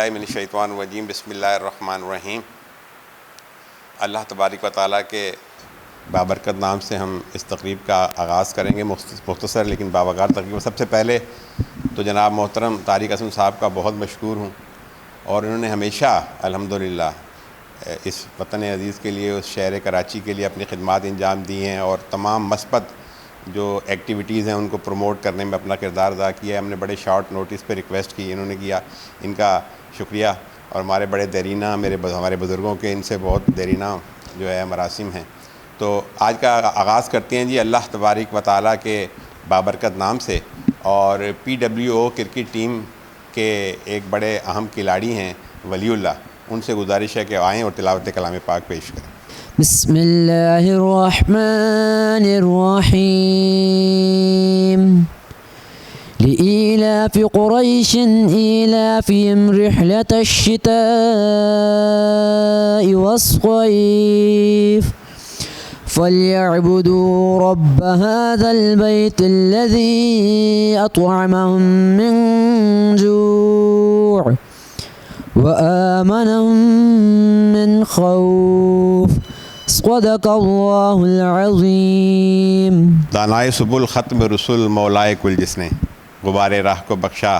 من الشیطان الرجیم بسم اللہ الرحمن الرحیم۔ اللہ تبارک و تعالیٰ کے بابرکت نام سے ہم اس تقریب کا آغاز کریں گے، مختصر لیکن باوقار تقریب۔ سب سے پہلے تو جناب محترم طارق اسلم صاحب کا بہت مشکور ہوں، اور انہوں نے ہمیشہ الحمدللہ اس وطن عزیز کے لیے، اس شہر کراچی کے لیے اپنی خدمات انجام دی ہیں، اور تمام مثبت جو ایکٹیویٹیز ہیں ان کو پروموٹ کرنے میں اپنا کردار ادا کیا ہے۔ ہم نے بڑے شارٹ نوٹس پہ ریکویسٹ کی، انہوں نے کیا، ان کا شکریہ۔ اور ہمارے بڑے دیرینہ ہمارے بزرگوں کے ان سے بہت دیرینہ جو ہے مراسم ہیں۔ تو آج کا آغاز کرتے ہیں جی اللہ تبارک و تعالیٰ کے بابرکت نام سے، اور PWO کرکٹ ٹیم کے ایک بڑے اہم کھلاڑی ہیں ولی اللہ، ان سے گزارش ہے کہ آئیں اور تلاوت کلام پاک پیش کریں۔ بسم اللہ الرحمن الرحیم۔ لإيلاف قريش إيلافهم رحلة الشتاء والصيف فليعبدوا رب هذا البيت الذي أطعمهم من جوع وآمنهم من خوف۔ صدق اللہ العظیم۔ دانائے سبل ختم رسول مولائے کل، جس نے غبار راہ کو بخشا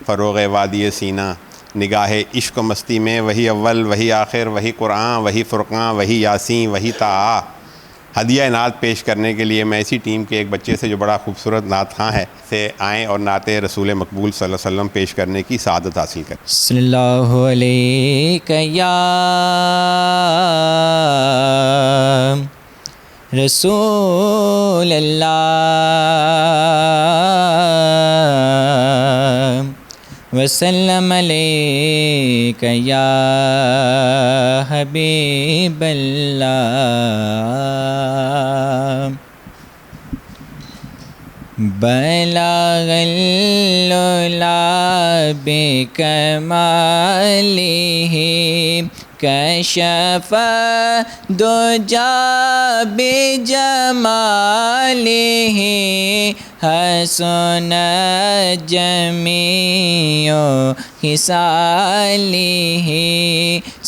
فروغ وادی سینہ، نگاہ عشق و مستی میں وہی اول وہی آخر وہی قرآن وہی فرقان وہی یاسین وہی طٰہٰ۔ ہدیہ نعت پیش کرنے کے لیے میں اسی ٹیم کے ایک بچے سے جو بڑا خوبصورت نعت خواں ہے سے آئیں اور نعت رسول مقبول صلی اللہ علیہ وسلم پیش کرنے کی سعادت حاصل کریں۔ صلی اللہ علیہ یا رسول اللہ وسلم علیک یا حبیب اللہ۔ بلغ العلا بکمالہ کشف الدجی بجمالہ حسن جمیع خصالہ۔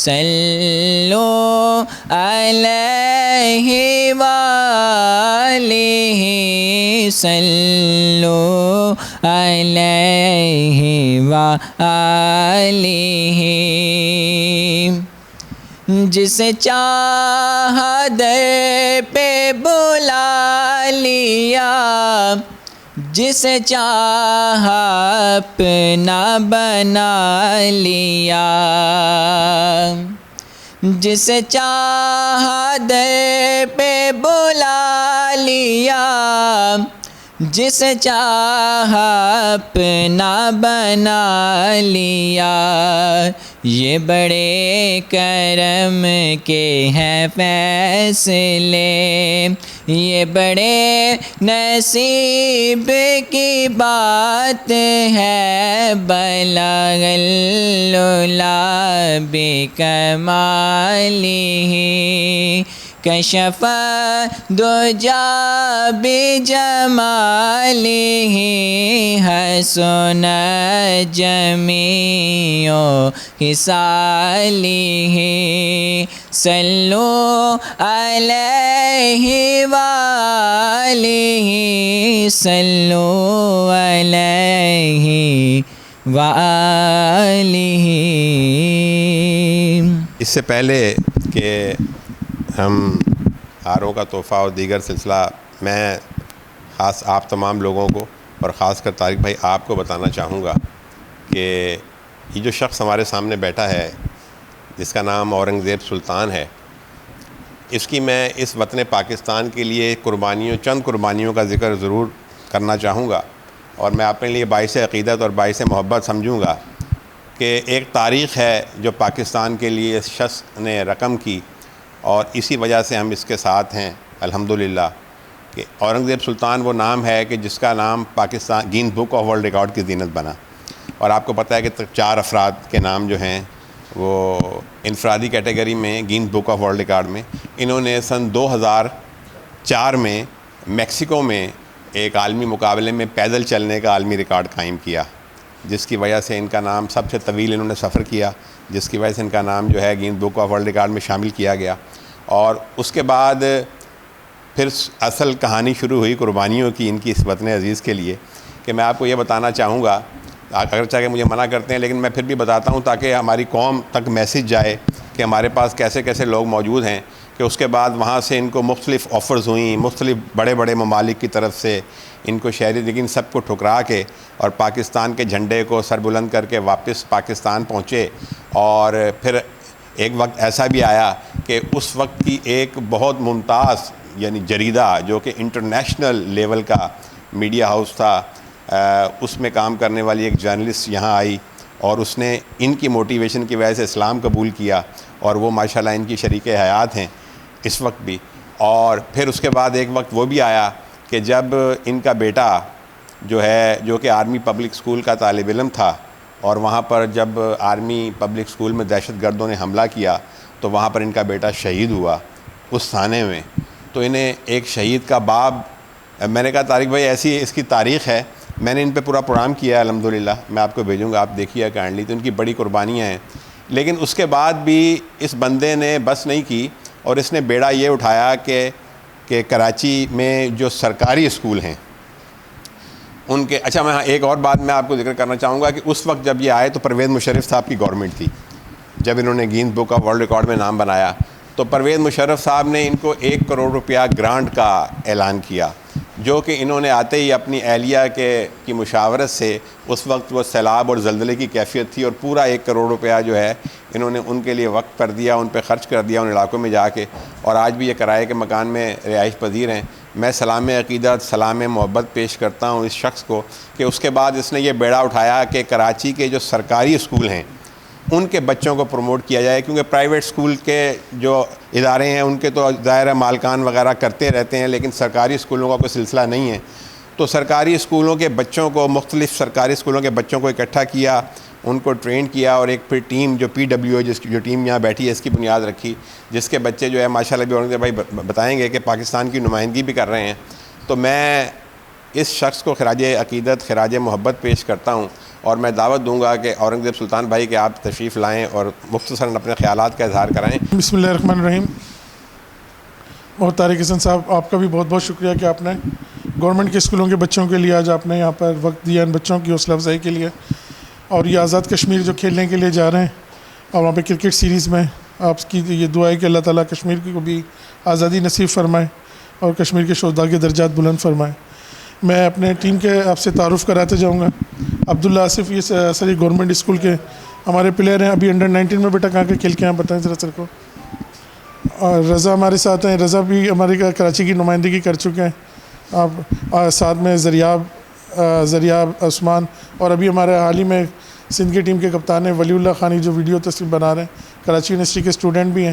صلوا علیہ وآلہ، صلوا علیہ وآلہ۔ جسے چاہا در پہ بلا لیا، جسے چاہا اپنا بنا لیا، جسے چاہا در پہ بلا لیا، جسے چاہا اپنا بنا لیا۔ یہ بڑے کرم کے ہیں فیصلے، یہ بڑے نصیب کی بات ہے۔ بلغ العلا بکمالہ کشف الدجی بجمالہ حسن جمیع خصالہ۔ صلوا علیہ وآلہ، صلوا علیہ وآلہ۔ اس سے پہلے کہ ہم آروں کا تحفہ اور دیگر سلسلہ، میں خاص آپ تمام لوگوں کو اور خاص کر طارق بھائی آپ کو بتانا چاہوں گا کہ یہ جو شخص ہمارے سامنے بیٹھا ہے جس کا نام اورنگزیب سلطان ہے، اس کی میں اس وطن پاکستان کے لیے چند قربانیوں کا ذکر ضرور کرنا چاہوں گا، اور میں اپنے لیے باعث عقیدت اور باعث محبت سمجھوں گا کہ ایک تاریخ ہے جو پاکستان کے لیے اس شخص نے رقم کی، اور اسی وجہ سے ہم اس کے ساتھ ہیں الحمدللہ۔ کہ اورنگزیب سلطان وہ نام ہے کہ جس کا نام Pakistan gains book of world record کی زینت بنا، اور آپ کو پتہ ہے کہ 4 افراد کے نام جو ہیں وہ انفرادی کیٹیگری میں gains book of world record میں، انہوں نے سن 2004 میں میکسیکو میں ایک عالمی مقابلے میں پیدل چلنے کا عالمی ریکارڈ قائم کیا، جس کی وجہ سے ان کا نام سب سے طویل انہوں نے سفر کیا، جس کی وجہ سے ان کا نام جو ہے gains book of world record میں شامل کیا گیا. اور اس کے بعد پھر اصل کہانی شروع ہوئی قربانیوں کی ان کی اس وطن عزیز کے لیے، کہ میں آپ کو یہ بتانا چاہوں گا، اگرچہ کہ مجھے منع کرتے ہیں لیکن میں پھر بھی بتاتا ہوں تاکہ ہماری قوم تک میسیج جائے کہ ہمارے پاس کیسے کیسے لوگ موجود ہیں. کہ اس کے بعد وہاں سے ان کو مختلف آفرز ہوئیں، مختلف بڑے بڑے ممالک کی طرف سے ان کو شہری، لیکن سب کو ٹھکرا کے اور پاکستان کے جھنڈے کو سر بلند کر کے واپس پاکستان پہنچے. اور پھر ایک وقت ایسا بھی آیا کہ اس وقت کی ایک بہت ممتاز یعنی جریدہ جو کہ انٹرنیشنل لیول کا میڈیا ہاؤس تھا، اس میں کام کرنے والی ایک جرنلسٹ یہاں آئی اور اس نے ان کی موٹیویشن کی وجہ سے اسلام قبول کیا، اور وہ ماشاءاللہ ان کی شریک حیات ہیں اس وقت بھی. اور پھر اس کے بعد ایک وقت وہ بھی آیا کہ جب ان کا بیٹا جو کہ آرمی پبلک اسکول کا طالب علم تھا، اور وہاں پر جب آرمی پبلک اسکول میں دہشت گردوں نے حملہ کیا تو وہاں پر ان کا بیٹا شہید ہوا اس تھانے میں. تو انہیں ایک شہید کا باب، میں نے کہا طارق بھائی ایسی اس کی تاریخ ہے، میں نے ان پہ پورا پروگرام کیا ہے الحمدللہ، میں آپ کو بھیجوں گا، آپ دیکھیے کائنڈلی. تو ان کی بڑی قربانیاں ہیں. لیکن اس کے بعد بھی اس بندے نے بس نہیں کی اور اس نے بیڑا یہ اٹھایا کہ کراچی میں جو سرکاری اسکول ہیں ان کے، اچھا میں ایک اور بات میں آپ کو ذکر کرنا چاہوں گا کہ اس وقت جب یہ آئے تو پرویز مشرف صاحب کی گورنمنٹ تھی. جب انہوں نے gains book of world record میں نام بنایا تو پرویز مشرف صاحب نے ان کو 1 کروڑ روپیہ گرانٹ کا اعلان کیا، جو کہ انہوں نے آتے ہی اپنی اہلیہ کی مشاورت سے، اس وقت وہ سیلاب اور زلزلے کی کیفیت تھی، اور پورا 1 کروڑ روپیہ جو ہے انہوں نے ان کے لیے وقف کر دیا، ان پہ خرچ کر دیا ان علاقوں میں جا کے، اور آج بھی یہ کرائے کے مکان میں رہائش پذیر ہیں. میں سلام عقیدت، سلام محبت پیش کرتا ہوں اس شخص کو کہ اس کے بعد اس نے یہ بیڑا اٹھایا کہ کراچی کے جو سرکاری اسکول ہیں ان کے بچوں کو پروموٹ کیا جائے، کیونکہ پرائیویٹ اسکول کے جو ادارے ہیں ان کے تو ظاہر مالکان وغیرہ کرتے رہتے ہیں، لیکن سرکاری اسکولوں کا کوئی سلسلہ نہیں ہے. تو سرکاری اسکولوں کے بچوں کو، مختلف سرکاری اسکولوں کے بچوں کو اکٹھا کیا، ان کو ٹرین کیا، اور ایک پھر ٹیم جو PWO جو ٹیم یہاں بیٹھی ہے اس کی بنیاد رکھی، جس کے بچے جو ہے ماشاءاللہ بھی اورنگزیب بھائی بتائیں گے کہ پاکستان کی نمائندگی بھی کر رہے ہیں. تو میں اس شخص کو خراج عقیدت، خراج محبت پیش کرتا ہوں، اور میں دعوت دوں گا کہ اورنگزیب سلطان بھائی کہ آپ تشریف لائیں اور مختصراً اپنے خیالات کا اظہار کرائیں. بسم اللہ الرحمن الرحیم. اور طارق حسن صاحب آپ کا بھی بہت بہت شکریہ کہ آپ نے گورنمنٹ کے اسکولوں کے بچوں کے لیے آج آپ نے یہاں پر وقت دیا ان بچوں کی حوصلہ افزائی کے لیے. اور یہ آزاد کشمیر جو کھیلنے کے لیے جا رہے ہیں اور وہاں پہ کرکٹ سیریز میں آپ کی یہ دعا ہے کہ اللہ تعالیٰ کشمیر کو بھی آزادی نصیب فرمائے اور کشمیر کے شہداء کے درجات بلند فرمائے. میں اپنے ٹیم کے آپ سے تعارف کراتے جاؤں گا. عبداللہ آصف یہ سر گورنمنٹ اسکول کے ہمارے پلیئر ہیں، ابھی انڈر-19 میں بیٹا کہاں کے کھیل کے ہیں بتائیں ذرا سر کو. اور رضا ہمارے ساتھ ہیں، رضا بھی ہماری کراچی کی نمائندگی کر چکے ہیں. آپ ساتھ میں زریاب عثمان، اور ابھی ہمارے حال ہی میں سندھ کی ٹیم کے کپتان ہیں ولی اللہ خانی جو ویڈیو تصویر بنا رہے ہیں، کراچی یونیورسٹی کے اسٹوڈنٹ بھی ہیں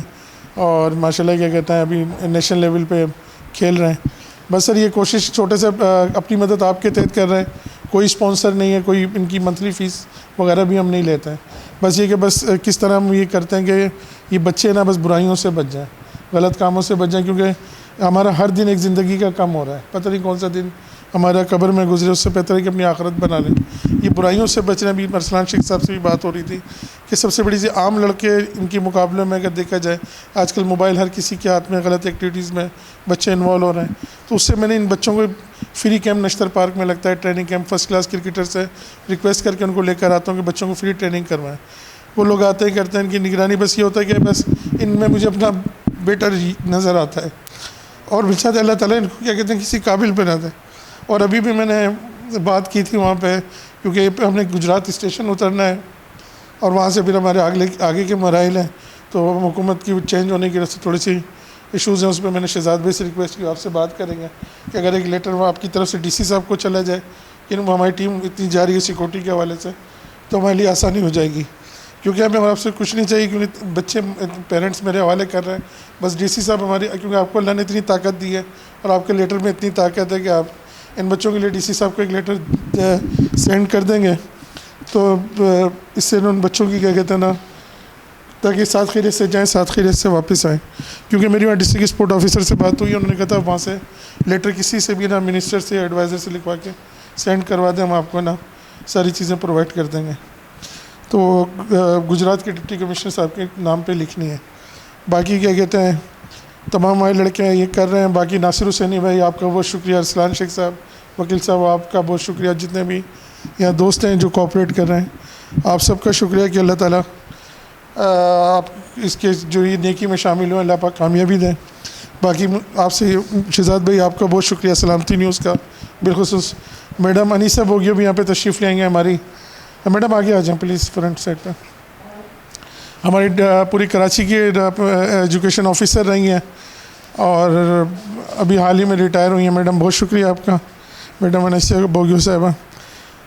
اور ماشاءاللہ کیا کہتے ہیں ابھی نیشنل لیول پہ کھیل رہے ہیں. بس سر یہ کوشش چھوٹے سے اپنی مدد آپ کے تحت کر رہے ہیں، کوئی اسپانسر نہیں ہے، کوئی ان کی منتھلی فیس وغیرہ بھی ہم نہیں لیتے ہیں. بس یہ کہ بس کس طرح ہم یہ کرتے ہیں کہ یہ بچے نا بس برائیوں سے بچ جائیں، غلط کاموں سے بچ جائیں، کیونکہ ہمارا ہر دن ایک زندگی کا کم ہو رہا ہے، پتہ نہیں کون سا دن ہمارا قبر میں گزرے، اس سے بہتر ہے کہ اپنی آخرت بنا لیں. یہ برائیوں سے بچنا بھی، ارسلان شیخ صاحب سے بھی بات ہو رہی تھی کہ سب سے بڑی سی عام لڑکے ان کے مقابلے میں اگر دیکھا جائے آج کل موبائل ہر کسی کے ہاتھ میں، غلط ایکٹیویٹیز میں بچے انوالو ہو رہے ہیں. تو اس سے میں نے ان بچوں کو فری کیمپ نشتر پارک میں لگتا ہے training camp, first class cricketer سے ریکویسٹ کر کے ان کو لے کر آتا ہوں کہ بچوں کو فری ٹریننگ کروائیں. وہ لوگ آتے ہیں کرتے ہیں، ان کی نگرانی. بس یہ ہوتا ہے کہ بس ان میں مجھے اپنا بیٹا نظر آتا ہے اور بچہ اللہ تعالیٰ ان کو کیا کہتے ہیں کسی قابل بناتا ہے. اور ابھی بھی میں نے بات کی تھی وہاں پہ، کیونکہ ہم نے گجرات اسٹیشن اترنا ہے اور وہاں سے پھر ہمارے آگے کے مراحل ہیں. تو حکومت کی چینج ہونے کی وجہ سے تھوڑی سی ایشوز ہیں، اس پہ میں نے شہزاد بھائی سے ریکویسٹ کی آپ سے بات کریں گے کہ اگر ایک لیٹر وہ آپ کی طرف سے DC صاحب کو چلا جائے کہ ہماری ٹیم اتنی جا رہی ہے سیکورٹی کے حوالے سے تو ہمارے لیے آسانی ہو جائے گی. کیونکہ ہمیں آپ سے کچھ نہیں چاہیے، کیونکہ بچے پیرنٹس میرے حوالے کر رہے ہیں. بس DC صاحب ہماری، کیونکہ آپ کو اللہ نے اتنی طاقت دی ہے اور آپ کے لیٹر میں اتنی طاقت ہے کہ آپ ان بچوں کے لیے DC صاحب کو ایک لیٹر سینڈ کر دیں گے تو اس سے ان بچوں کی کیا کہتے ہیں نا، تاکہ ساتھ خیریت سے جائیں، ساتھ خیریت سے واپس آئیں. کیونکہ میری وہاں ڈسٹرکٹ اسپورٹ آفیسر سے بات ہوئی، انہوں نے کہا تھا وہاں سے لیٹر کسی سے بھی نا منسٹر سے ایڈوائزر سے لکھوا کے سینڈ کروا دیں، ہم آپ کو نا ساری چیزیں پرووائڈ کر دیں گے. تو گجرات کے ڈپٹی کمشنر صاحب کے نام پہ لکھنی ہے. باقی کیا کہتے ہیں تمام ہمارے لڑکے یہ کر رہے ہیں. باقی ناصر حسینی بھائی آپ کا بہت شکریہ, ارسلان شیخ صاحب وکیل صاحب آپ کا بہت شکریہ, جتنے بھی یہاں دوست ہیں جو کوآپریٹ کر رہے ہیں آپ سب کا شکریہ کہ اللہ تعالیٰ آپ اس کے جو یہ نیکی میں شامل ہوئے اللہ پاک کامیابی دیں. باقی آپ سے شہزاد بھائی آپ کا بہت شکریہ سلامتی نیوز کا, بالخصوص میڈم انیسہ بوگیو بھی یہاں پہ تشریف لیں گے ہماری. میڈم آگے آ جائیں پلیز فرنٹ سائڈ پہ. ہماری پوری کراچی کی ایجوکیشن آفیسر رہی ہیں اور ابھی حال ہی میں ریٹائر ہوئی ہیں. میڈم بہت شکریہ آپ کا, میڈم انیسہ بوگیو صاحبہ.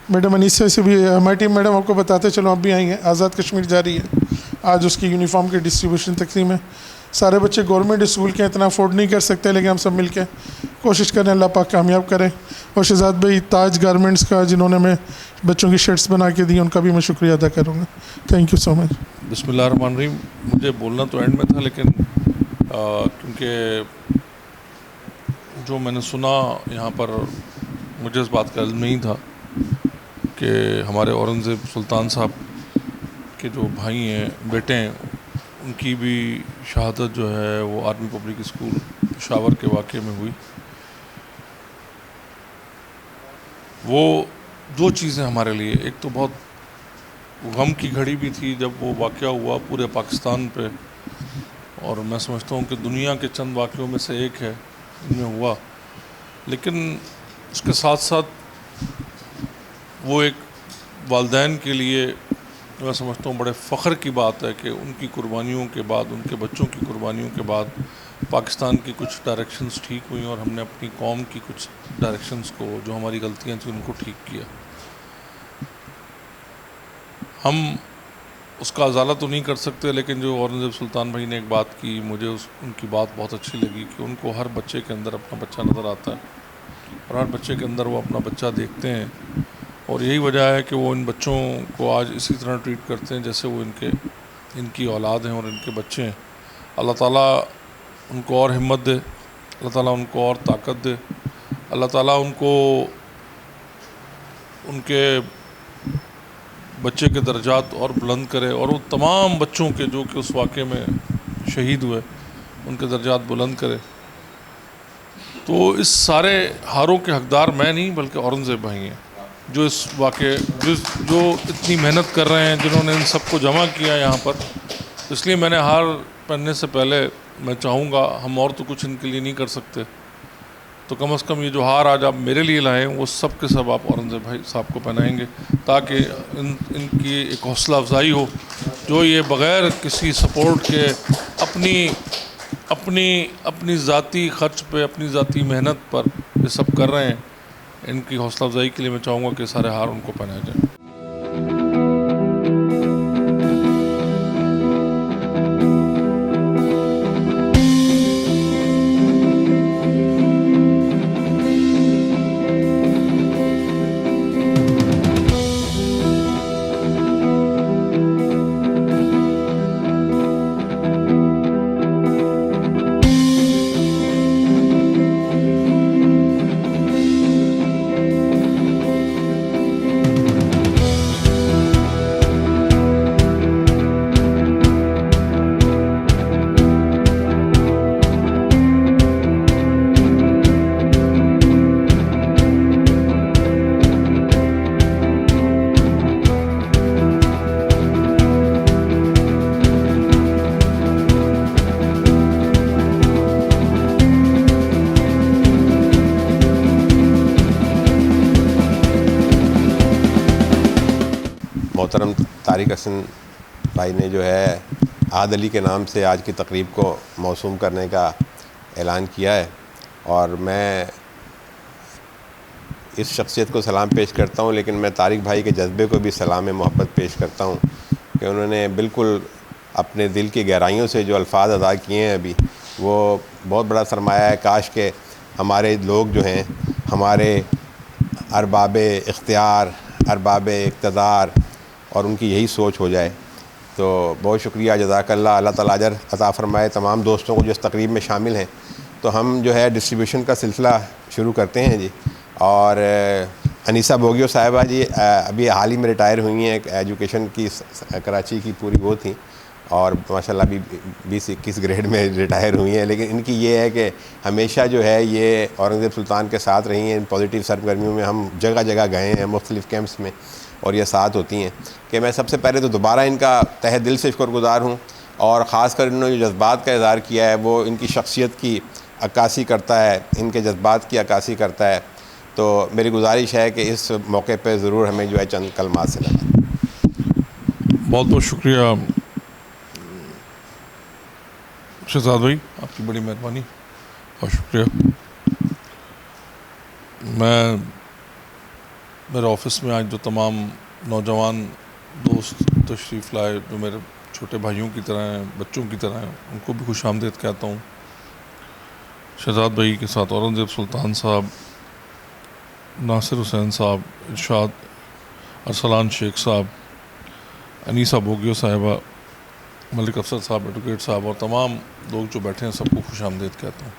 میڈم انیسہ سے بھی ہماری ٹیم میڈم آپ کو بتاتے چلو اب بھی آئی ہیں. آزاد کشمیر جاری ہے, آج اس کی یونیفارم کی ڈسٹریبیوشن تقسیم ہے. سارے بچے گورنمنٹ اسکول کے اتنا افورڈ نہیں کر سکتے, لیکن ہم سب مل کے کوشش کریں اللہ پاک کامیاب کریں. اور شہزاد بھائی تاج گارمنٹس کا جنہوں نے ہمیں بچوں کی شرٹس بنا کے دی ان کا بھی میں شکریہ ادا کروں گا. تھینک یو سو مچ. بسم اللہ الرحمن الرحیم. مجھے بولنا تو اینڈ میں تھا, لیکن کیونکہ جو میں نے سنا یہاں پر مجھے اس بات کا علم نہیں تھا کہ ہمارے اورنگزیب سلطان صاحب کے جو بھائی ہیں بیٹے ہیں ان کی بھی شہادت جو ہے وہ آرمی پبلک اسکول پشاور کے واقعے میں ہوئی. وہ دو چیزیں ہمارے لیے, ایک تو بہت غم کی گھڑی بھی تھی جب وہ واقعہ ہوا پورے پاکستان پہ, اور میں سمجھتا ہوں کہ دنیا کے چند واقعوں میں سے ایک ہے ان میں ہوا, لیکن اس کے ساتھ ساتھ وہ ایک والدین کے لیے میں سمجھتا ہوں بڑے فخر کی بات ہے کہ ان کی قربانیوں کے بعد, ان کے بچوں کی قربانیوں کے بعد پاکستان کی کچھ ڈائریکشنز ٹھیک ہوئیں اور ہم نے اپنی قوم کی کچھ ڈائریکشنز کو جو ہماری غلطیاں تھیں ان کو ٹھیک کیا. ہم اس کا ازالہ تو نہیں کر سکتے, لیکن جو اورنگزیب سلطان بھائی نے ایک بات کی مجھے ان کی بات بہت اچھی لگی کہ ان کو ہر بچے کے اندر اپنا بچہ نظر آتا ہے اور ہر بچے کے اندر وہ اپنا بچہ دیکھتے ہیں, اور یہی وجہ ہے کہ وہ ان بچوں کو آج اسی طرح ٹریٹ کرتے ہیں جیسے وہ ان کی اولاد ہیں اور ان کے بچے ہیں. اللہ تعالیٰ ان کو اور ہمت دے, اللہ تعالیٰ ان کو اور طاقت دے, اللہ تعالیٰ ان کو ان کے بچے کے درجات اور بلند کرے, اور وہ تمام بچوں کے جو کہ اس واقعے میں شہید ہوئے ان کے درجات بلند کرے. تو اس سارے ہاروں کے حقدار میں نہیں بلکہ اورنگزیب بھائی ہیں جو اس واقعے جو اتنی محنت کر رہے ہیں, جنہوں نے ان سب کو جمع کیا یہاں پر. اس لیے میں نے ہار پہننے سے پہلے میں چاہوں گا, ہم اور تو کچھ ان کے لیے نہیں کر سکتے, تو کم از کم یہ جو ہار آج آپ میرے لیے لائیں وہ سب کے سب آپ اورنگزیب بھائی صاحب کو پہنائیں گے, تاکہ ان کی ایک حوصلہ افزائی ہو جو یہ بغیر کسی سپورٹ کے اپنی ذاتی خرچ پہ, اپنی ذاتی محنت پر یہ سب کر رہے ہیں. ان کی حوصلہ افزائی کے لیے میں چاہوں گا کہ سارے ہار ان کو پہنائے جائیں. محترم طارق حسن بھائی نے جو ہے عاد علی کے نام سے آج کی تقریب کو موسوم کرنے کا اعلان کیا ہے, اور میں اس شخصیت کو سلام پیش کرتا ہوں, لیکن میں طارق بھائی کے جذبے کو بھی سلام محبت پیش کرتا ہوں کہ انہوں نے بالکل اپنے دل کی گہرائیوں سے جو الفاظ ادا کیے ہیں ابھی, وہ بہت بڑا سرمایہ ہے. کاش کہ ہمارے لوگ جو ہیں, ہمارے ارباب اختیار, ارباب اقتدار, اور ان کی یہی سوچ ہو جائے. تو بہت شکریہ, جزاک اللہ, اللہ تعالیٰ اجر عطا فرمائے تمام دوستوں کو جو اس تقریب میں شامل ہیں. تو ہم جو ہے ڈسٹریبیوشن کا سلسلہ شروع کرتے ہیں جی, اور انیسہ بوگیو صاحبہ جی ابھی حال ہی میں ریٹائر ہوئی ہیں، ایجوکیشن کی کراچی کی پوری وہ تھیں، اور ماشاءاللہ ابھی 20-21 گریڈ میں ریٹائر ہوئی ہیں، لیکن ان کی یہ ہے کہ ہمیشہ جو ہے یہ اورنگزیب سلطان کے ساتھ رہی ہیں۔ ان پازیٹیو سرگرمیوں میں ہم جگہ جگہ گئے ہیں، مختلف کیمپس میں، اور یہ ساتھ ہوتی ہیں کہ میں سب سے پہلے تو دوبارہ ان کا تہہ دل سے شکر گزار ہوں، اور خاص کر انہوں نے جو جذبات کا اظہار کیا ہے وہ ان کی شخصیت کی عکاسی کرتا ہے، ان کے جذبات کی عکاسی کرتا ہے۔ تو میری گزارش ہے کہ اس موقع پہ ضرور ہمیں جو ہے چند کلمات سے نوازیں۔ بہت بہت شکریہ شہزاد بھائی، آپ کی بڑی مہربانی اور شکریہ۔ میں میرے آفس میں آج جو تمام نوجوان دوست تشریف لائے، جو میرے چھوٹے بھائیوں کی طرح ہیں، بچوں کی طرح ہیں، ان کو بھی خوش آمدید کہتا ہوں۔ شہزاد بھائی کے ساتھ اورنگزیب سلطان صاحب، ناصر حسین صاحب، ارشاد ارسلان شیخ صاحب، انیسہ بوگیو صاحبہ، ملک افسر صاحب، ایڈوکیٹ صاحب، اور تمام لوگ جو بیٹھے ہیں، سب کو خوش آمدید کہتا ہوں۔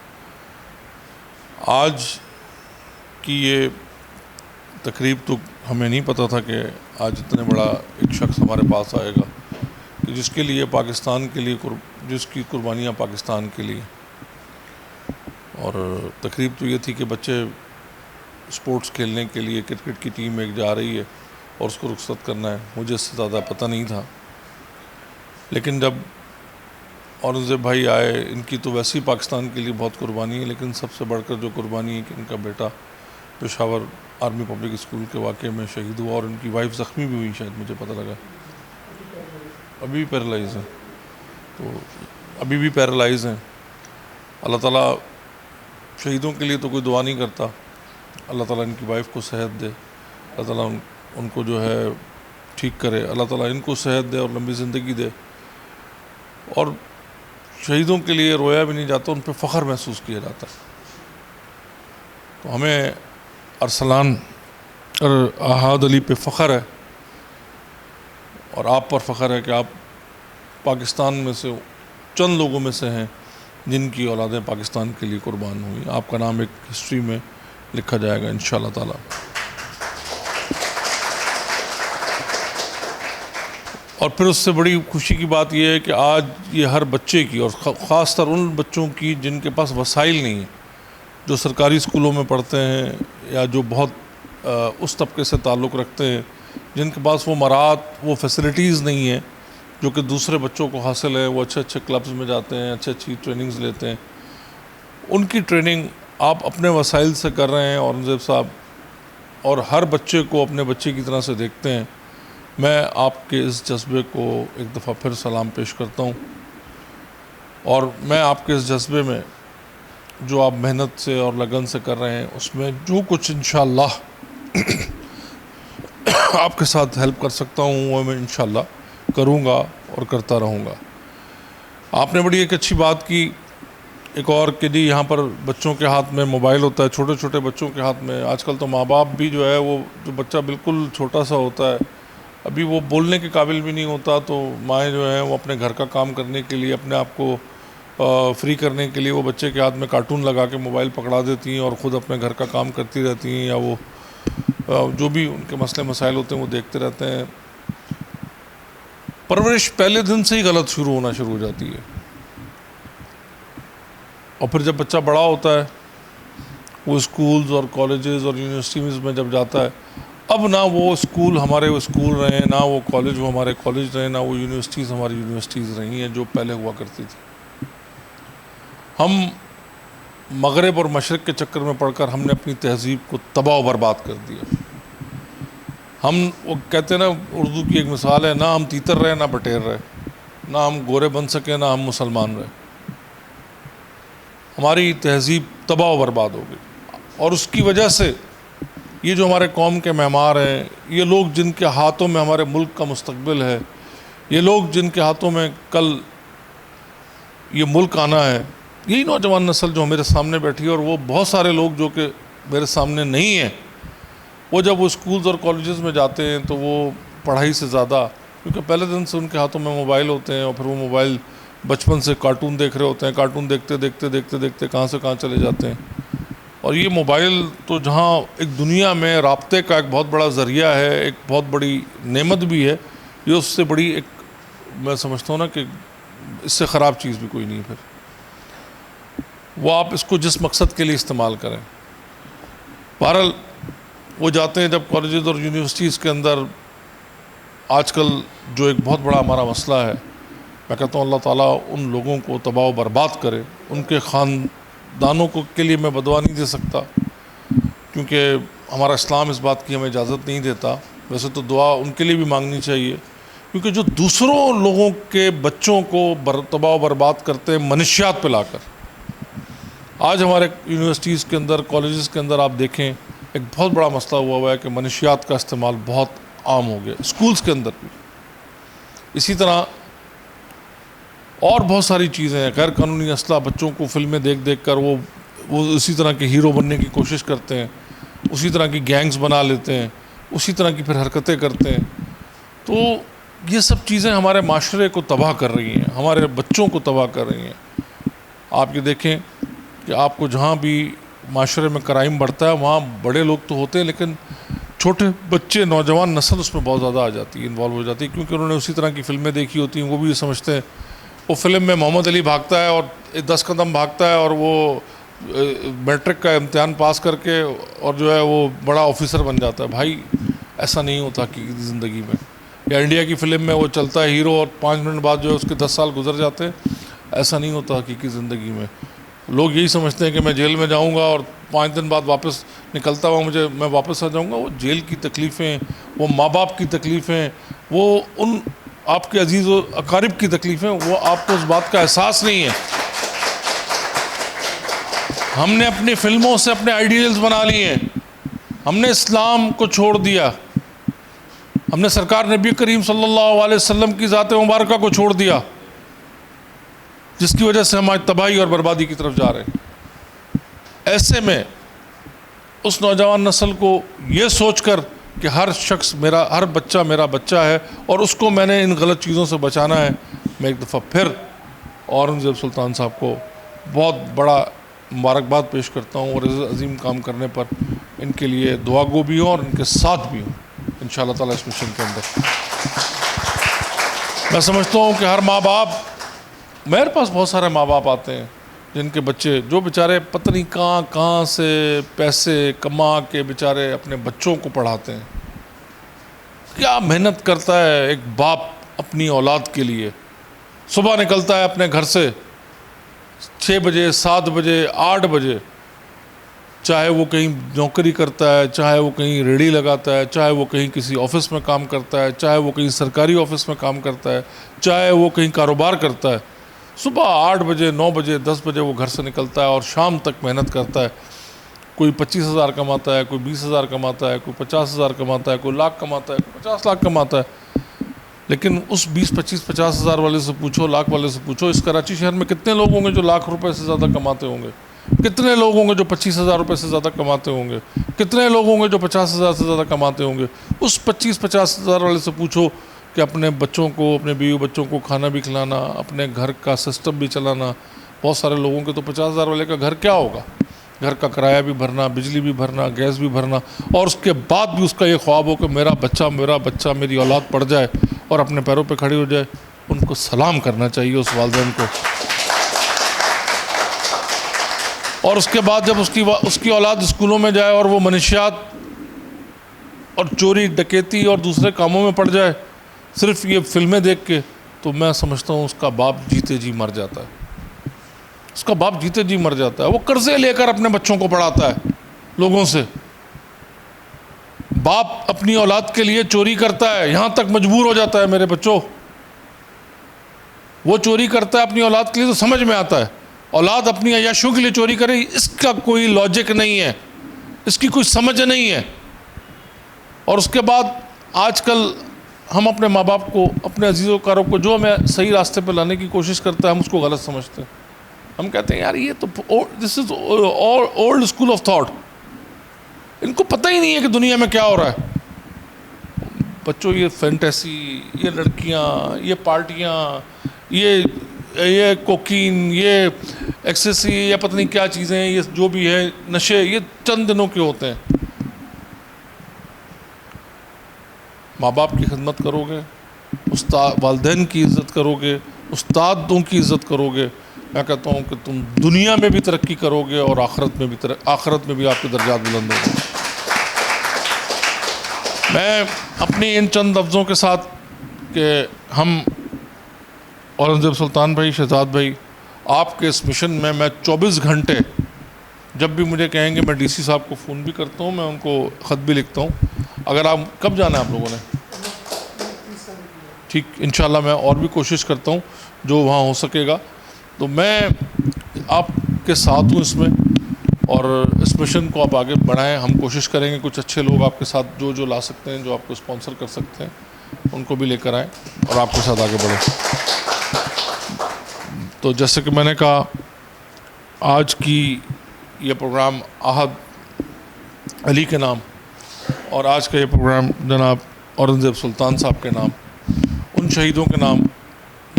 آج کی یہ تقریب تو ہمیں نہیں پتہ تھا کہ آج اتنے بڑا ایک شخص ہمارے پاس آئے گا کہ جس کے لیے پاکستان کے لیے جس کی قربانیاں پاکستان کے لیے، اور تقریب تو یہ تھی کہ بچے سپورٹس کھیلنے کے لیے کرکٹ کی ٹیم ایک جا رہی ہے اور اس کو رخصت کرنا ہے، مجھے اس سے زیادہ پتہ نہیں تھا۔ لیکن جب اورنگزیب بھائی آئے، ان کی تو ویسے ہی پاکستان کے لیے بہت قربانی ہے، لیکن سب سے بڑھ کر جو قربانی ہے کہ ان کا بیٹا پشاور آرمی پبلک اسکول کے واقعے میں شہید ہوا، اور ان کی وائف زخمی بھی ہوئی، شاید مجھے پتہ لگا ابھی بھی پیرالائز ہیں، تو ابھی بھی پیرالائز ہیں۔ اللہ تعالیٰ شہیدوں کے لیے تو کوئی دعا نہیں کرتا، اللہ تعالیٰ ان کی وائف کو صحت دے، اللہ تعالیٰ ان کو جو ہے ٹھیک کرے، اللہ تعالیٰ ان کو صحت دے اور لمبی زندگی دے، اور شہیدوں کے لیے رویا بھی نہیں جاتا، ان پہ فخر محسوس کیا جاتا ہے۔ تو ہمیں ارسلان اور احاد علی پہ فخر ہے، اور آپ پر فخر ہے کہ آپ پاکستان میں سے چند لوگوں میں سے ہیں جن کی اولادیں پاکستان کے لیے قربان ہوئی۔ آپ کا نام ایک ہسٹری میں لکھا جائے گا انشاءاللہ تعالی۔ اور پھر اس سے بڑی خوشی کی بات یہ ہے کہ آج یہ ہر بچے کی، اور خاص طر ان بچوں کی جن کے پاس وسائل نہیں ہیں، جو سرکاری اسکولوں میں پڑھتے ہیں یا جو بہت اس طبقے سے تعلق رکھتے ہیں، جن کے پاس وہ مراعات، وہ فیسلٹیز نہیں ہیں جو کہ دوسرے بچوں کو حاصل ہے، وہ اچھے اچھے کلبز میں جاتے ہیں، اچھی ٹریننگز لیتے ہیں، ان کی ٹریننگ آپ اپنے وسائل سے کر رہے ہیں اورنگزیب صاحب، اور ہر بچے کو اپنے بچے کی طرح سے دیکھتے ہیں۔ میں آپ کے اس جذبے کو ایک دفعہ پھر سلام پیش کرتا ہوں، اور میں آپ کے اس جذبے میں جو آپ محنت سے اور لگن سے کر رہے ہیں، اس میں جو کچھ انشاءاللہ آپ کے ساتھ ہیلپ کر سکتا ہوں وہ میں انشاءاللہ کروں گا اور کرتا رہوں گا۔ آپ نے بڑی ایک اچھی بات کی ایک اور کہ جی یہاں پر بچوں کے ہاتھ میں موبائل ہوتا ہے، چھوٹے چھوٹے بچوں کے ہاتھ میں۔ آج کل تو ماں باپ بھی جو ہے وہ جو بچہ بالکل چھوٹا سا ہوتا ہے، ابھی وہ بولنے کے قابل بھی نہیں ہوتا، تو مائیں جو ہیں وہ اپنے گھر کا کام کرنے کے لیے، اپنے آپ کو فری کرنے کے لیے وہ بچے کے ہاتھ میں کارٹون لگا کے موبائل پکڑا دیتی ہیں، اور خود اپنے گھر کا کام کرتی رہتی ہیں، یا وہ جو بھی ان کے مسئلے مسائل ہوتے ہیں وہ دیکھتے رہتے ہیں۔ پرورش پہلے دن سے ہی غلط ہونا شروع ہو جاتی ہے، اور پھر جب بچہ بڑا ہوتا ہے، وہ اسکولز اور کالجز اور یونیورسٹیز میں جب جاتا ہے، اب نہ وہ اسکول ہمارے اسکول رہے ہیں، نہ وہ کالج وہ ہمارے کالج رہے، نہ وہ یونیورسٹیز ہماری یونیورسٹیز رہی ہیں جو پہلے ہوا کرتی تھی۔ ہم مغرب اور مشرق کے چکر میں پڑ کر ہم نے اپنی تہذیب کو تباہ و برباد کر دیا۔ ہم وہ کہتے ہیں نا، اردو کی ایک مثال ہے، نہ ہم تیتر رہے نہ بٹیر رہے، نہ ہم گورے بن سکے نہ ہم مسلمان رہے۔ ہماری تہذیب تباہ و برباد ہو گئی، اور اس کی وجہ سے یہ جو ہمارے قوم کے معمار ہیں، یہ لوگ جن کے ہاتھوں میں ہمارے ملک کا مستقبل ہے، یہ لوگ جن کے ہاتھوں میں کل یہ ملک آنا ہے، یہی نوجوان نسل جو میرے سامنے بیٹھی ہے، اور وہ بہت سارے لوگ جو کہ میرے سامنے نہیں ہیں، وہ جب وہ اسکولز اور کالجز میں جاتے ہیں تو وہ پڑھائی سے زیادہ، کیونکہ پہلے دن سے ان کے ہاتھوں میں موبائل ہوتے ہیں، اور پھر وہ موبائل بچپن سے کارٹون دیکھ رہے ہوتے ہیں، کارٹون دیکھتے دیکھتے دیکھتے دیکھتے کہاں سے کہاں چلے جاتے ہیں۔ اور یہ موبائل تو جہاں ایک دنیا میں رابطے کا ایک بہت بڑا ذریعہ ہے، ایک بہت بڑی نعمت بھی ہے، یہ اس سے بڑی ایک میں سمجھتا ہوں نا کہ اس سے خراب چیز بھی کوئی نہیں ہے۔ پھر وہ آپ اس کو جس مقصد کے لیے استعمال کریں۔ بہرحال وہ جاتے ہیں جب کالجز اور یونیورسٹیز کے اندر آج کل جو ایک بہت بڑا ہمارا مسئلہ ہے، میں کہتا ہوں اللہ تعالیٰ ان لوگوں کو تباہ و برباد کرے، ان کے خاندانوں کے لیے میں بدعا نہیں دے سکتا کیونکہ ہمارا اسلام اس بات کی ہمیں اجازت نہیں دیتا، ویسے تو دعا ان کے لیے بھی مانگنی چاہیے، کیونکہ جو دوسروں لوگوں کے بچوں کو تباہ و برباد کرتے ہیں منشیات پہ لا کر۔ آج ہمارے یونیورسٹیز کے اندر، کالجز کے اندر آپ دیکھیں ایک بہت بڑا مسئلہ ہوا ہے کہ منشیات کا استعمال بہت عام ہو گیا، اسکولز کے اندر بھی۔ اسی طرح اور بہت ساری چیزیں ہیں، غیر قانونی اسلحہ، بچوں کو فلمیں دیکھ دیکھ کر وہ اسی طرح کے ہیرو بننے کی کوشش کرتے ہیں، اسی طرح کی گینگز بنا لیتے ہیں، اسی طرح کی پھر حرکتیں کرتے ہیں۔ تو یہ سب چیزیں ہمارے معاشرے کو تباہ کر رہی ہیں، ہمارے بچوں کو تباہ کر رہی ہیں۔ آپ یہ دیکھیں کہ آپ کو جہاں بھی معاشرے میں کرائم بڑھتا ہے وہاں بڑے لوگ تو ہوتے ہیں لیکن چھوٹے بچے، نوجوان نسل اس میں بہت زیادہ آ جاتی ہے، انوالو ہو جاتی ہے، کیونکہ انہوں نے اسی طرح کی فلمیں دیکھی ہوتی ہیں۔ وہ بھی یہ سمجھتے ہیں، وہ فلم میں محمد علی بھاگتا ہے اور 10 قدم بھاگتا ہے اور وہ میٹرک کا امتحان پاس کر کے اور جو ہے وہ بڑا آفیسر بن جاتا ہے۔ بھائی ایسا نہیں ہوتا حقیقی زندگی میں۔ یا انڈیا کی فلم میں وہ چلتا ہے ہیرو اور 5 منٹ بعد جو ہے اس کے 10 سال گزر جاتے ہیں، ایسا نہیں ہوتا حقیقی زندگی میں۔ لوگ یہی سمجھتے ہیں کہ میں جیل میں جاؤں گا اور 5 دن بعد واپس نکلتا ہوا میں واپس آ جاؤں گا۔ وہ جیل کی تکلیفیں، وہ ماں باپ کی تکلیفیں، وہ ان آپ کے عزیز و اقارب کی تکلیفیں، وہ آپ کو اس بات کا احساس نہیں ہے۔ ہم نے اپنی فلموں سے اپنے آئیڈیلز بنا لیے ہیں، ہم نے اسلام کو چھوڑ دیا، ہم نے سرکار نبی کریم صلی اللہ علیہ وسلم کی ذات مبارکہ کو چھوڑ دیا، جس کی وجہ سے ہم آج تباہی اور بربادی کی طرف جا رہے ہیں۔ ایسے میں اس نوجوان نسل کو یہ سوچ کر کہ ہر شخص ہر بچہ میرا بچہ ہے اور اس کو میں نے ان غلط چیزوں سے بچانا ہے، میں ایک دفعہ پھر اورنگزیب سلطان صاحب کو بہت بڑا مبارکباد پیش کرتا ہوں، اور عظیم کام کرنے پر ان کے لیے دعا گو بھی ہوں اور ان کے ساتھ بھی ہوں انشاءاللہ تعالیٰ اس مشن کے اندر۔ میں سمجھتا ہوں کہ ہر ماں باپ، میرے پاس بہت سارے ماں باپ آتے ہیں جن کے بچے جو بیچارے پتہ نہیں کہاں سے پیسے کما کے بیچارے اپنے بچوں کو پڑھاتے ہیں۔ کیا محنت کرتا ہے ایک باپ اپنی اولاد کے لیے، صبح نکلتا ہے اپنے گھر سے 6 بجے 7 بجے 8 بجے، چاہے وہ کہیں نوکری کرتا ہے، چاہے وہ کہیں ریڑھی لگاتا ہے، چاہے وہ کہیں کسی آفس میں کام کرتا ہے، چاہے وہ کہیں سرکاری آفس میں کام کرتا ہے، چاہے وہ کہیں کاروبار کرتا ہے، صبح 8 بجے 9 بجے 10 بجے وہ گھر سے نکلتا ہے اور شام تک محنت کرتا ہے۔ کوئی 25,000 کماتا ہے، کوئی 20,000 کماتا ہے، کوئی 50,000 کماتا ہے، کوئی لاکھ کماتا ہے، کوئی 50 لاکھ کماتا ہے۔ لیکن اس 20-25-50,000 والے سے پوچھو، لاکھ والے سے پوچھو، اس کراچی شہر میں کتنے لوگ ہوں گے جو لاکھ روپے سے زیادہ کماتے ہوں گے؟ کتنے لوگ ہوں گے جو 25,000 روپے سے زیادہ کماتے ہوں گے؟ کتنے لوگ ہوں گے جو 50,000 سے زیادہ کماتے ہوں گے؟ اس 25-50,000 والے سے پوچھو کہ اپنے بچوں کو، اپنے بیوی بچوں کو کھانا بھی کھلانا، اپنے گھر کا سسٹم بھی چلانا۔ بہت سارے لوگوں کے تو 50,000 والے کا گھر کیا ہوگا؟ گھر کا کرایہ بھی بھرنا، بجلی بھی بھرنا، گیس بھی بھرنا، اور اس کے بعد بھی اس کا یہ خواب ہو کہ میرا بچہ میری اولاد پڑھ جائے اور اپنے پیروں پہ کھڑی ہو جائے۔ ان کو سلام کرنا چاہیے اس والدین کو۔ اور اس کے بعد جب اس کی اولاد اسکولوں میں جائے اور وہ منشیات اور چوری ڈکیتی اور دوسرے کاموں میں پڑ جائے صرف یہ فلمیں دیکھ کے، تو میں سمجھتا ہوں اس کا باپ جیتے جی مر جاتا ہے، اس کا باپ جیتے جی مر جاتا ہے۔ وہ قرضے لے کر اپنے بچوں کو پڑھاتا ہے لوگوں سے۔ باپ اپنی اولاد کے لیے چوری کرتا ہے، یہاں تک مجبور ہو جاتا ہے میرے بچوں، وہ چوری کرتا ہے اپنی اولاد کے لیے تو سمجھ میں آتا ہے، اولاد اپنی عیاشیوں کے لیے چوری کرے اس کا کوئی لاجک نہیں ہے، اس کی کوئی سمجھ نہیں ہے۔ اور اس کے بعد آج کل ہم اپنے ماں باپ کو، اپنے عزیز و اقارب کو جو ہمیں صحیح راستے پہ لانے کی کوشش کرتا ہے ہم اس کو غلط سمجھتے ہیں۔ ہم کہتے ہیں یار یہ تو دس از اولڈ اسکول آف تھاٹ، ان کو پتہ ہی نہیں ہے کہ دنیا میں کیا ہو رہا ہے۔ بچوں یہ فینٹیسی، یہ لڑکیاں، یہ پارٹیاں، یہ یہ کوکین، یہ ایکسیسی یا پتہ نہیں کیا چیزیں ہیں، یہ جو بھی ہے نشے، یہ چند دنوں کے ہوتے ہیں. ماں باپ کی خدمت کرو گے، والدین کی عزت کرو گے، استادوں کی عزت کرو گے، میں کہتا ہوں کہ تم دنیا میں بھی ترقی کرو گے اور آخرت میں بھی آپ کے درجات بلند ہوں گے. میں اپنی ان چند لفظوں کے ساتھ کہ ہم اورنگزیب سلطان بھائی، شہزاد بھائی، آپ کے اس مشن میں 24 گھنٹے جب بھی مجھے کہیں گے، میں ڈی سی صاحب کو فون بھی کرتا ہوں، میں ان کو خط بھی لکھتا ہوں. اگر آپ کب جانا ہے آپ لوگوں نے؟ ٹھیک، انشاءاللہ میں اور بھی کوشش کرتا ہوں جو وہاں ہو سکے گا. تو میں آپ کے ساتھ ہوں اس میں، اور اس مشن کو آپ آگے بڑھائیں. ہم کوشش کریں گے کچھ اچھے لوگ آپ کے ساتھ جو لا سکتے ہیں، جو آپ کو اسپانسر کر سکتے ہیں، ان کو بھی لے کر آئیں اور آپ کے ساتھ آگے بڑھیں. تو جیسے کہ میں نے کہا، آج کی یہ پروگرام احد علی کے نام، اور آج کا یہ پروگرام جناب اورنگزیب سلطان صاحب کے نام، ان شہیدوں کے نام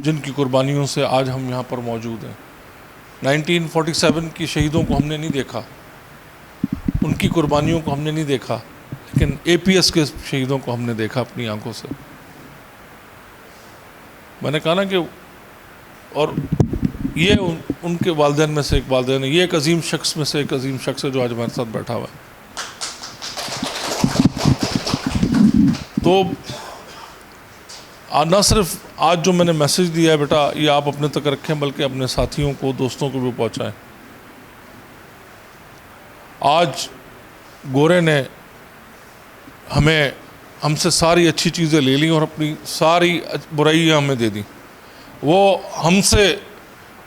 جن کی قربانیوں سے آج ہم یہاں پر موجود ہیں. 1947 کی شہیدوں کو ہم نے نہیں دیکھا، ان کی قربانیوں کو ہم نے نہیں دیکھا، لیکن APS کے شہیدوں کو ہم نے دیکھا اپنی آنکھوں سے. میں نے کہا نا کہ اور یہ ان کے والدین میں سے ایک والدین ہے، یہ ایک عظیم شخص میں سے ایک عظیم شخص ہے جو آج ہمارے ساتھ بیٹھا ہوا ہے. تو نہ صرف آج جو میں نے میسج دیا ہے بیٹا یہ آپ اپنے تک رکھیں، بلکہ اپنے ساتھیوں کو، دوستوں کو بھی پہنچائیں. آج گورے نے ہم سے ساری اچھی چیزیں لے لیں اور اپنی ساری برائیاں ہمیں دے دیں. وہ ہم سے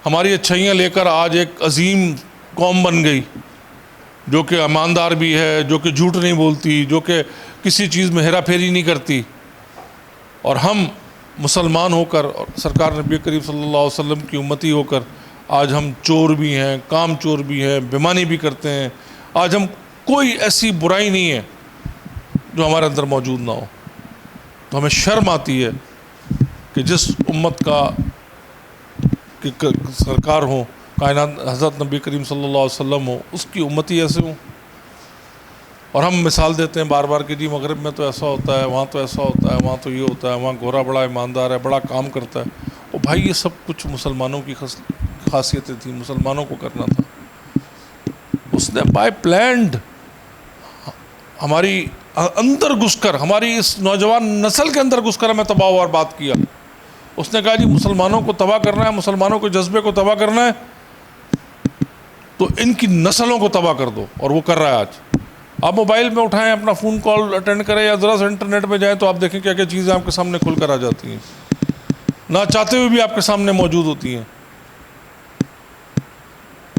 ہماری اچھائیاں لے کر آج ایک عظیم قوم بن گئی، جو کہ ایماندار بھی ہے، جو کہ جھوٹ نہیں بولتی، جو کہ کسی چیز میں ہیرا پھیری نہیں کرتی. اور ہم مسلمان ہو کر اور سرکار نبی کریم صلی اللہ علیہ وسلم کی امتی ہو کر آج ہم چور بھی ہیں، کام چور بھی ہیں، بےمانی بھی کرتے ہیں. آج ہم کوئی ایسی برائی نہیں ہے جو ہمارے اندر موجود نہ ہو. تو ہمیں شرم آتی ہے کہ جس امت کا سرکار ہو، کائنات حضرت نبی کریم صلی اللہ علیہ وسلم ہو، اس کی امتی ایسے ہوں. اور ہم مثال دیتے ہیں بار بار کہ جی مغرب میں تو ایسا ہوتا ہے، وہاں تو ایسا ہوتا ہے، وہاں تو یہ ہوتا ہے، وہاں گورا بڑا ایماندار ہے، بڑا کام کرتا ہے. اور بھائی یہ سب کچھ مسلمانوں کی خاصیتیں تھیں، مسلمانوں کو کرنا تھا. اس نے بائی پلانڈ ہماری اندر گھس کر، ہماری اس نوجوان نسل کے اندر گھس کر ہمیں تباہ و برباد کیا. اس نے کہا جی مسلمانوں کو تباہ کرنا ہے، مسلمانوں کے جذبے کو تباہ کرنا ہے، تو ان کی نسلوں کو تباہ کر دو. اور وہ کر رہا ہے. آج آپ موبائل میں اٹھائیں، اپنا فون کال اٹینڈ کریں، یا ذرا سا انٹرنیٹ پہ جائیں تو آپ دیکھیں کیا کیا چیزیں آپ کے سامنے کھل کر آ جاتی ہیں، نہ چاہتے ہوئے بھی آپ کے سامنے موجود ہوتی ہیں.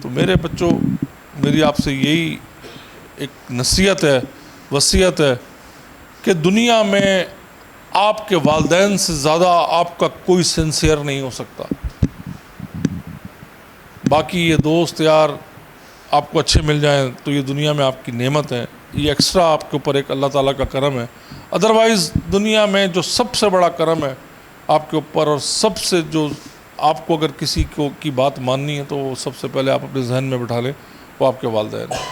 تو میرے بچوں، میری آپ سے یہی ایک نصیحت ہے، وصیت ہے کہ دنیا میں آپ کے والدین سے زیادہ آپ کا کوئی سنسیئر نہیں ہو سکتا. باقی یہ دوست یار آپ کو اچھے مل جائیں تو یہ دنیا میں آپ کی نعمت ہے، یہ ایکسٹرا آپ کے اوپر ایک اللہ تعالیٰ کا کرم ہے. ادروائز دنیا میں جو سب سے بڑا کرم ہے آپ کے اوپر، اور سب سے جو آپ کو اگر کسی کی بات ماننی ہے تو وہ سب سے پہلے آپ اپنے ذہن میں بٹھا لیں، وہ آپ کے والدین ہیں.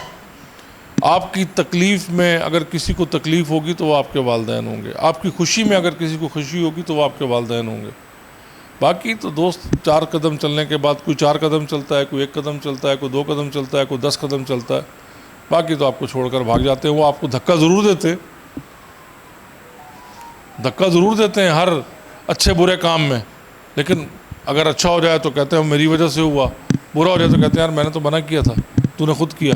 آپ کی تکلیف میں اگر کسی کو تکلیف ہوگی تو وہ آپ کے والدین ہوں گے. آپ کی خوشی میں اگر کسی کو خوشی ہوگی تو وہ آپ کے والدین ہوں گے. باقی تو دوست 4 قدم چلنے کے بعد کوئی 4 قدم چلتا ہے، کوئی 1 قدم چلتا ہے، کوئی 2 قدم چلتا ہے، کوئی 10 قدم چلتا ہے. باقی تو آپ کو چھوڑ کر بھاگ جاتے ہیں. وہ آپ کو دھکا ضرور دیتے ہیں ہر اچھے برے کام میں، لیکن اگر اچھا ہو جائے تو کہتے ہیں میری وجہ سے ہوا، برا ہو جائے تو کہتے ہیں یار میں نے تو منع کیا تھا، تو نے خود کیا.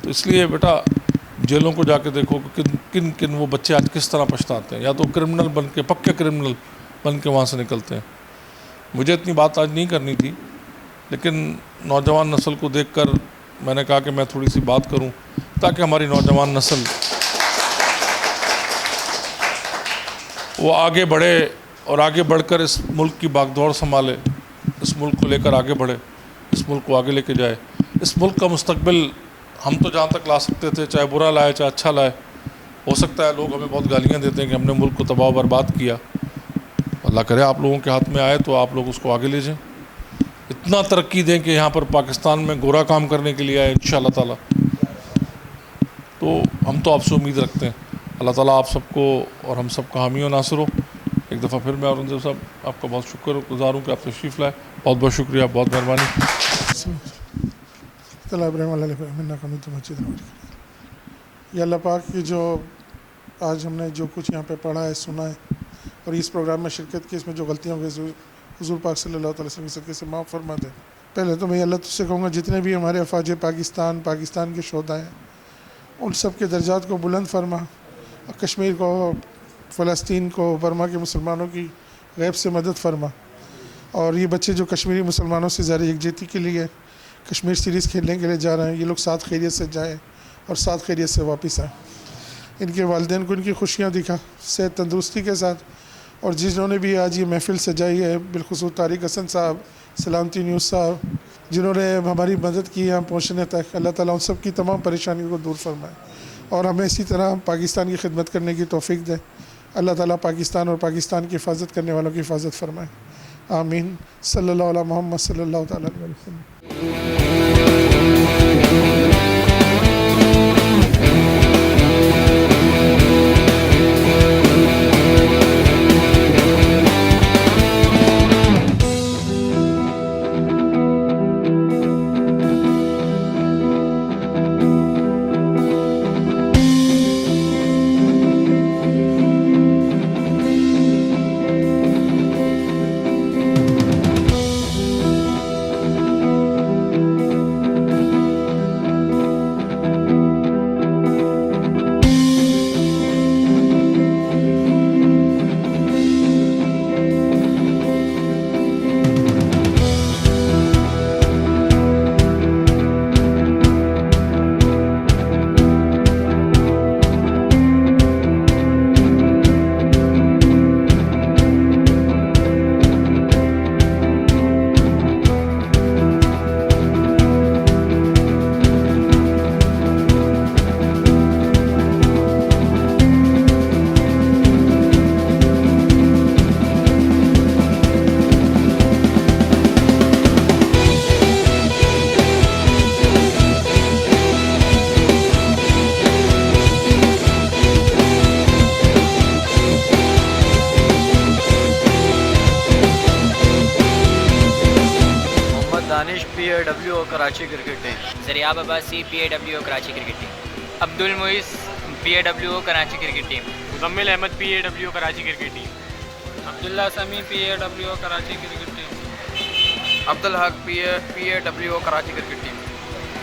تو اس لیے بیٹا جیلوں کو جا کے دیکھو کہ کن وہ بچے آج کس طرح پچھتاتے ہیں، یا تو کرمنل بن کے، پکے کرمنل بن کے وہاں سے نکلتے ہیں. مجھے اتنی بات آج نہیں کرنی تھی، لیکن نوجوان نسل کو دیکھ کر میں نے کہا کہ میں تھوڑی سی بات کروں تاکہ ہماری نوجوان نسل وہ آگے بڑھے اور آگے بڑھ کر اس ملک کی باغ دوڑ سنبھالے، اس ملک کو لے کر آگے بڑھے، اس ملک کو آگے لے کے جائے. اس ملک کا مستقبل ہم تو جہاں تک لا سکتے تھے، چاہے برا لائے چاہے اچھا لائے. ہو سکتا ہے لوگ ہمیں بہت گالیاں دیتے ہیں کہ ہم نے ملک کو تباہ و برباد کیا، اللہ کرے آپ لوگوں کے ہاتھ میں آئے تو آپ لوگ اس کو آگے لے جائیں, اتنا ترقی دیں کہ یہاں پر پاکستان میں گورا کام کرنے کے لیے آئے انشاءاللہ تعالی. تو ہم تو آپ سے امید رکھتے ہیں. اللہ تعالیٰ آپ سب کو اور ہم سب کا حامی و ناصر ہو. ایک دفعہ پھر میں اورنگزیب صاحب آپ کا بہت شکر گزار ہوں کہ آپ تشریف لائے. بہت بہت شکریہ, بہت مہربانی. یا اللہ پاک کی جو آج ہم نے جو کچھ یہاں پہ پڑھا ہے, سنا ہے, اور اس پروگرام میں شرکت کی, اس میں جو غلطیاں ہو گئی حضور پاک صلی اللہ علیہ وسلم کے صدقے سے معاف فرما دے. پہلے تو میں اللہ تجھ سے کہوں گا جتنے بھی ہمارے افواج پاکستان کے شہداء ہیں ان سب کے درجات کو بلند فرما, اور کشمیر کو, فلسطین کو, برما کے مسلمانوں کی غیب سے مدد فرما. اور یہ بچے جو کشمیری مسلمانوں سے زیادہ یکجہتی کے لیے کشمیر سیریز کھیلنے کے لیے جا رہے ہیں, یہ لوگ ساتھ خیریت سے جائیں اور ساتھ خیریت سے واپس آئیں. ان کے والدین کو ان کی خوشیاں دکھا صحت تندرستی کے ساتھ. اور جنہوں نے بھی آج یہ محفل سجائی ہے, بالخصوص طارق حسن صاحب, سلامتی نیوز صاحب, جنہوں نے ہماری مدد کی یہاں پہنچنے تک, اللہ تعالیٰ ان سب کی تمام پریشانیوں کو دور فرمائے اور ہمیں اسی طرح پاکستان کی خدمت کرنے کی توفیق دے. اللہ تعالیٰ پاکستان اور پاکستان کی حفاظت کرنے والوں کی حفاظت فرمائے. آمین. صلی اللہ علیہ محمد صلی اللہ تعالیٰ علیہ وسلم. Danish PAW Karachi cricket team. Zaryab Abbasi PAW Karachi cricket team. Abdul Moiz PAW Karachi cricket team. Muzammil Ahmed PAW Karachi cricket team. Abdullah Sami PAW Karachi cricket team. Abdul Haq PAW Karachi cricket team.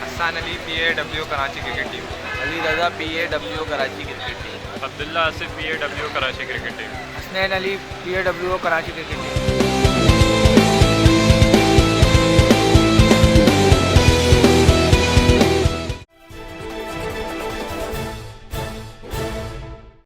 Hassan Ali PAW Karachi cricket team. Ali Raza PAW Karachi cricket team. Abdullah Asif PAW Karachi cricket team. Hasnain Ali PAW Karachi cricket team.